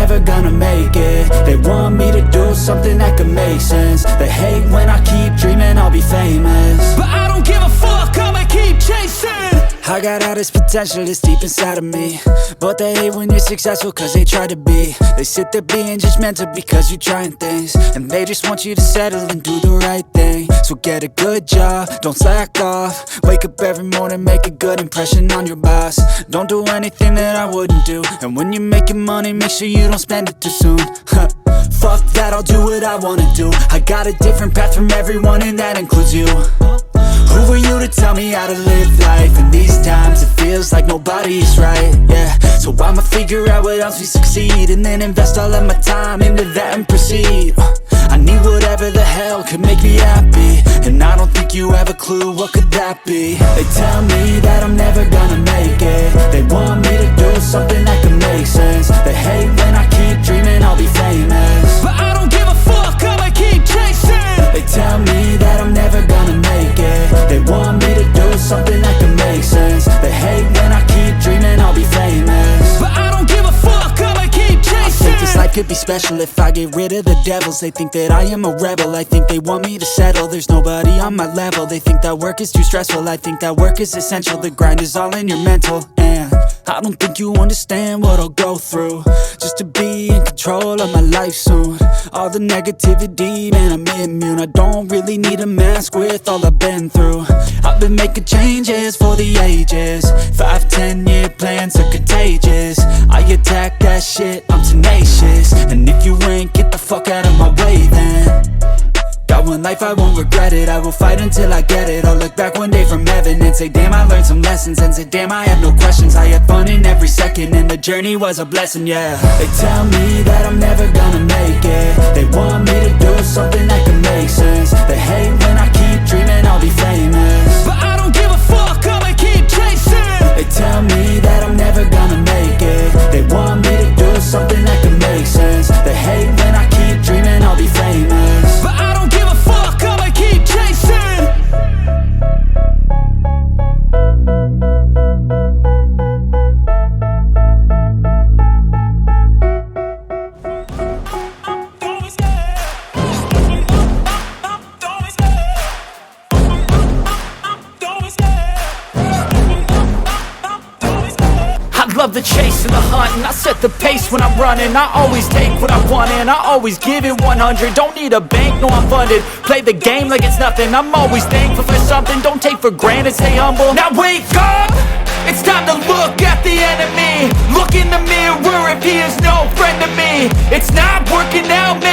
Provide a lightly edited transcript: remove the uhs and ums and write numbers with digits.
never gonna make it. They want me to do something that could make sense. They hate when I keep dreaming I'll be famous, but I don't give a fuck, I'ma keep chasing. I got all this potential that's deep inside of me, but they hate when you're successful cause they try to be. They sit there being judgmental because you're trying things, and they just want you to settle and do the right thing. So get a good job, don't slack off. Wake up every morning, make a good impression on your boss. Don't do anything that I wouldn't do, and when you're making money, make sure you don't spend it too soon. Fuck that, I'll do what I wanna do. I got a different path from everyone, and that includes you. Who are you to tell me how to live life? In these times it feels like nobody's right, yeah. So I'ma figure out what else we succeed, and then invest all of my time into that and proceed. I need whatever the hell could make me happy, and I don't think you have a clue what could that be. They tell me that I'm never gonna make it. They want me to do something that could make sense. They hate when I keep dreaming I'll be famous, but I don't give a fuck, I'ma keep chasing. They tell me that I'm never gonna make it. They want me to do something that can make sense. They hate when I keep dreaming I'll be famous, but I don't give a fuck, I'ma keep chasing. I think this life could be special if I get rid of the devils. They think that I am a rebel, I think they want me to settle. There's nobody on my level. They think that work is too stressful, I think that work is essential. The grind is all in your mental, and I don't think you understand what I'll go through just to be in control of my life soon. All the negativity, man, I'm immune. I don't really need a mask with all I've been through. I've been making changes for the ages. 5-10 year plans are contagious. I attack that shit, I'm tenacious. And if you ain't, get the fuck out of my way then. Got one life, I won't regret it. I will fight until I get it. I'll look back one day from heaven and say, damn, I learned some lessons. And say, damn, I had no questions. I had fun in every second, and the journey was a blessing, yeah. They tell me that I'm never gonna make it. They want me to do something that can make sense. They hate when I keep dreaming I'll be famous, but I don't give a fuck, I'ma keep chasing. They tell me that I'm never gonna make it. They want me to do something that can make sense. They hate when I keep dreaming I'll be famous, but I don't give a fuck, I'ma keep chasing. Love the chase and the hunt, and I set the pace when I'm running. I always take what I want and I always give it 100. Don't need a bank, no I'm funded. Play the game like it's nothing. I'm always thankful for something. Don't take for granted, stay humble. Now wake up! It's time to look at the enemy. Look in the mirror if he is no friend to me. It's not working out, man.